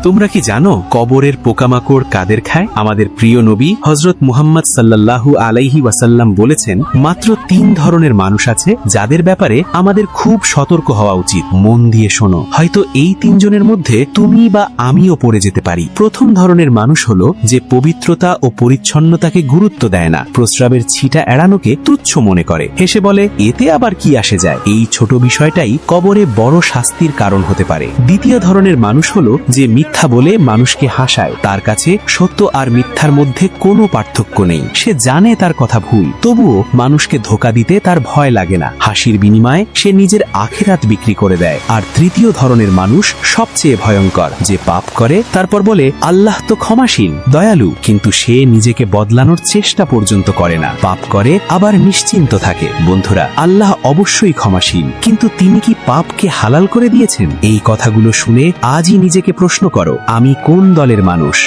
তোমরা কি জানো কবরের পোকামাকড় কাদের খায়? আমাদের প্রিয় নবী হযরত মুহাম্মদ সাল্লাল্লাহু আলাইহি ওয়াসাল্লাম বলেছেন, মাত্র 3 ধরনের মানুষ আছে যাদের ব্যাপারে আমাদের খুব সতর্ক হওয়া উচিত। মন দিয়ে শোনো, হয়তো এই 3 জনের মধ্যে তুমি বা আমিও পড়ে যেতে পারি। প্রথম ধরনের মানুষ হলো যে পবিত্রতা ও পরিচ্ছন্নতাকে গুরুত্ব দেয় না, প্রস্রাবের ছিটা এড়ানোকে তুচ্ছ মনে করে, হেসে বলে এতে আবার কি আসে যায়। এই ছোট বিষয়টাই কবরে বড় শাস্তির কারণ হতে পারে। দ্বিতীয় ধরনের মানুষ হলো যে মিথ্যা বলে মানুষকে হাসায়, তার কাছে সত্য আর মিথ্যার মধ্যে কোনো পার্থক্য নেই। সে জানে তার কথা ভুল, তবুও মানুষকে ধোঁকা দিতে তার ভয় লাগে না। হাসির বিনিময়ে সে নিজের আখিরাত বিক্রি করে দেয়। আর তৃতীয় ধরনের মানুষ সবচেয়ে ভয়ঙ্কর, যে পাপ করে তারপর বলে আল্লাহ তো ক্ষমাশীল, দয়ালু, কিন্তু সে নিজেকে বদলানোর চেষ্টা পর্যন্ত করে না। পাপ করে আবার নিশ্চিন্ত থাকে। বন্ধুরা, আল্লাহ অবশ্যই ক্ষমাশীল, কিন্তু তিনি কি পাপকে হালাল করে দিয়েছেন? এই কথাগুলো শুনে আজই নিজেকে প্রশ্ন করো, আমি কোন দলের মানুষ?